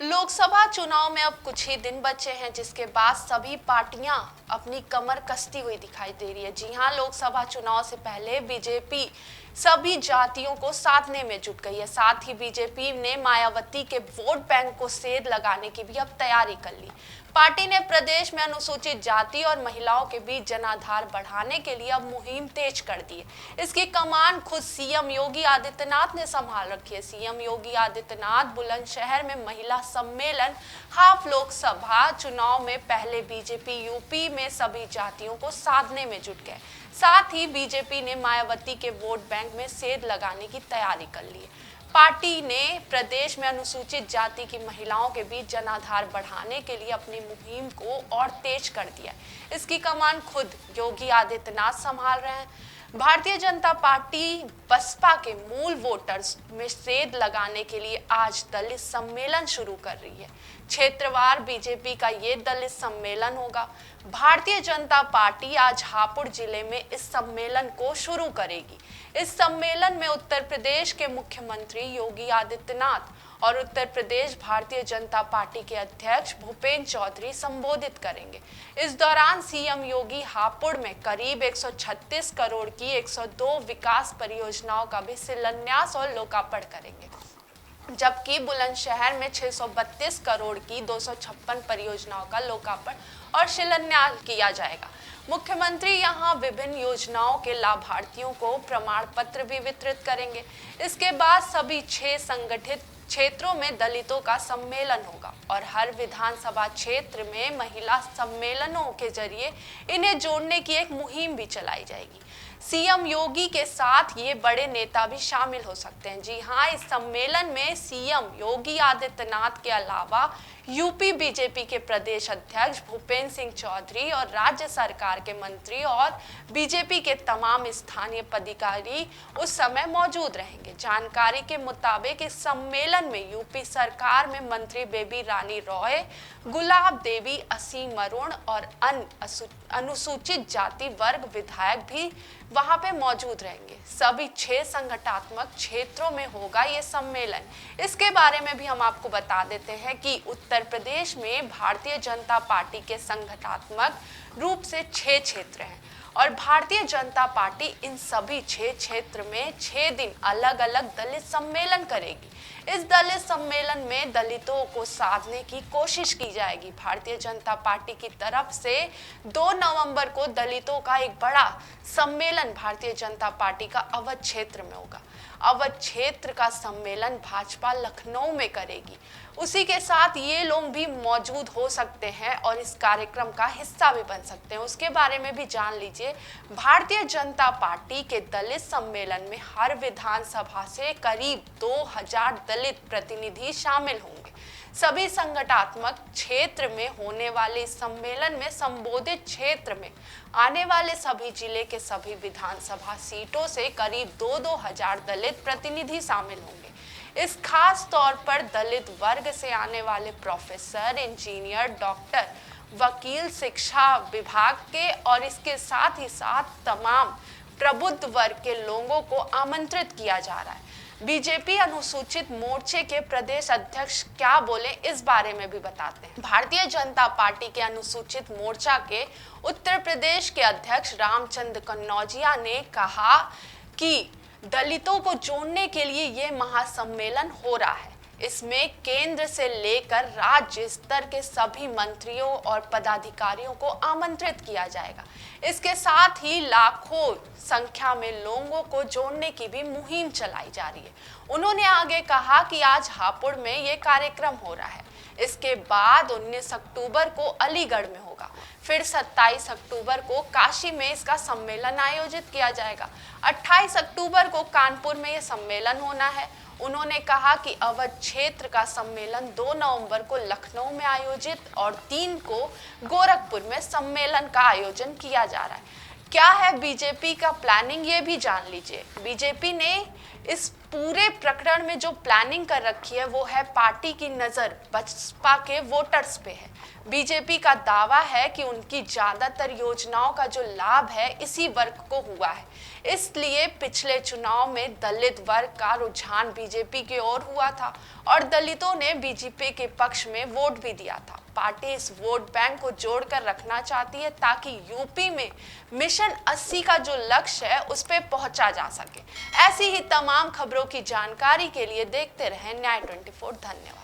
लोकसभा चुनाव में अब कुछ ही दिन बचे हैं, जिसके बाद सभी पार्टियां अपनी कमर कसती हुई दिखाई दे रही है। जी हां, लोकसभा चुनाव से पहले बीजेपी सभी जातियों को साधने में जुट गई है। साथ ही बीजेपी ने मायावती के वोट बैंक को सेध लगाने की भी अब तैयारी कर ली। पार्टी ने प्रदेश में अनुसूचित जाति और महिलाओं के बीच जनाधार बढ़ाने के लिए अब मुहिम तेज कर दी है। इसकी कमान खुद सीएम योगी आदित्यनाथ ने संभाल रखी है। सीएम योगी आदित्यनाथ बुलंदशहर में महिला सम्मेलन हाफ लोकसभा चुनाव में पहले बीजेपी यूपी में सभी जातियों को साधने में जुट गए। साथ ही बीजेपी ने मायावती के वोट बैंक में सेध लगाने की तैयारी कर ली है। पार्टी ने प्रदेश में अनुसूचित जाति की महिलाओं के बीच जनाधार बढ़ाने के लिए अपनी मुहिम को और तेज कर दिया है। इसकी कमान खुद योगी आदित्यनाथ संभाल रहे हैं। भारतीय जनता पार्टी बसपा के मूल वोटर्स में सेध लगाने के लिए आज दलित सम्मेलन शुरू कर रही है। क्षेत्रवार बीजेपी का ये दलित सम्मेलन होगा। भारतीय जनता पार्टी आज हापुड़ जिले में इस सम्मेलन को शुरू करेगी। इस सम्मेलन में उत्तर प्रदेश के मुख्यमंत्री योगी आदित्यनाथ और उत्तर प्रदेश भारतीय जनता पार्टी के अध्यक्ष भूपेंद्र चौधरी संबोधित करेंगे। इस दौरान सीएम योगी हापुड़ में करीब 136 करोड़ की 102 विकास परियोजनाओं का भी शिलान्यास और लोकार्पण करेंगे, जबकि बुलंदशहर में 632 करोड़ की 256 परियोजनाओं का लोकार्पण और शिलान्यास किया जाएगा। मुख्यमंत्री यहां विभिन्न योजनाओं के लाभार्थियों को प्रमाण पत्र भी वितरित करेंगे। इसके बाद सभी 6 संगठित क्षेत्रों में दलितों का सम्मेलन होगा और हर विधानसभा क्षेत्र में महिला सम्मेलनों के जरिए इन्हें जोड़ने की एक मुहिम भी चलाई जाएगी। सीएम योगी के साथ ये बड़े नेता भी शामिल हो सकते हैं। जी हां, इस सम्मेलन में सीएम योगी आदित्यनाथ के अलावा यूपी बीजेपी के प्रदेश अध्यक्ष भूपेंद्र सिंह चौधरी और राज्य सरकार के मंत्री और बीजेपी के तमाम स्थानीय पदाधिकारी उस समय मौजूद रहेंगे। जानकारी के मुताबिक इस सम्मेलन में यूपी सरकार में मंत्री बेबी रानी रॉय, गुलाब देवी, असीम अरुण और अन्य अनुसूचित जाति वर्ग विधायक भी वहां पे मौजूद रहेंगे। सभी 6 संगठनात्मक क्षेत्रों में होगा ये सम्मेलन। इसके बारे में भी हम आपको बता देते हैं कि उत्तर प्रदेश में भारतीय जनता पार्टी के संगठनात्मक रूप से 6 क्षेत्र हैं और भारतीय जनता पार्टी इन सभी 6 क्षेत्र में 6 दिन अलग अलग दलित सम्मेलन करेगी। इस दलित सम्मेलन में दलितों को साधने की कोशिश की जाएगी। भारतीय जनता पार्टी की तरफ से 2 नवंबर को दलितों का एक बड़ा सम्मेलन भारतीय जनता पार्टी का अवध क्षेत्र में होगा। अवध क्षेत्र का सम्मेलन भाजपा लखनऊ में करेगी। उसी के साथ ये लोग भी मौजूद हो सकते हैं और इस कार्यक्रम का हिस्सा भी बन सकते हैं। उसके बारे में भी जान लीजिए। भारतीय जनता पार्टी के दलित सम्मेलन में हर विधानसभा से करीब 2000 दलित प्रतिनिधि शामिल होंगे। सभी संगठनात्मक क्षेत्र में होने वाले इस सम्मेलन में संबोधित क्षेत्र में आने वाले सभी जिले के सभी विधानसभा सीटों से करीब 2-2 हजार दलित प्रतिनिधि शामिल होंगे। इस खास तौर पर दलित वर्ग से आने वाले प्रोफेसर, इंजीनियर, डॉक्टर, वकील, शिक्षा विभाग के और इसके साथ ही साथ तमाम प्रबुद्ध वर्ग के लोगों को आमंत्रित किया जा रहा है। बीजेपी अनुसूचित मोर्चे के प्रदेश अध्यक्ष क्या बोले, इस बारे में भी बताते हैं। भारतीय जनता पार्टी के अनुसूचित मोर्चा के उत्तर प्रदेश के अध्यक्ष रामचंद्र कन्नौजिया ने कहा कि दलितों को जोड़ने के लिए ये महासम्मेलन हो रहा है। इसमें केंद्र से लेकर राज्य स्तर के सभी मंत्रियों और पदाधिकारियों को आमंत्रित किया जाएगा। इसके साथ ही लाखों संख्या में लोगों को जोड़ने की भी मुहिम चलाई जा रही है। उन्होंने आगे कहा कि आज हापुड़ में ये कार्यक्रम हो रहा है। इसके बाद 19 अक्टूबर को अलीगढ़ में होगा, फिर 27 अक्टूबर को काशी में इसका सम्मेलन आयोजित किया जाएगा। 28 अक्टूबर को कानपुर में ये सम्मेलन होना है। उन्होंने कहा कि अवध क्षेत्र का सम्मेलन 2 नवंबर को लखनऊ में आयोजित और 3 को गोरखपुर में सम्मेलन का आयोजन किया जा रहा है। क्या है बीजेपी का प्लानिंग, ये भी जान लीजिए। बीजेपी ने इस पूरे प्रकरण में जो प्लानिंग कर रखी है वो है पार्टी की नजर बसपा के वोटर्स पे है। बीजेपी का दावा है कि उनकी ज्यादातर योजनाओं का जो लाभ है इसी वर्ग को हुआ है, इसलिए पिछले चुनाव में दलित वर्ग का रुझान बीजेपी की ओर हुआ था और दलितों ने बीजेपी के पक्ष में वोट भी दिया था। पार्टी इस वोट बैंक को जोड़कर रखना चाहती है ताकि यूपी में मिशन 80 का जो लक्ष्य है उस पे पहुंचा जा सके। ऐसी ही तमाम खबरों की जानकारी के लिए देखते रहें न्याय 24। धन्यवाद।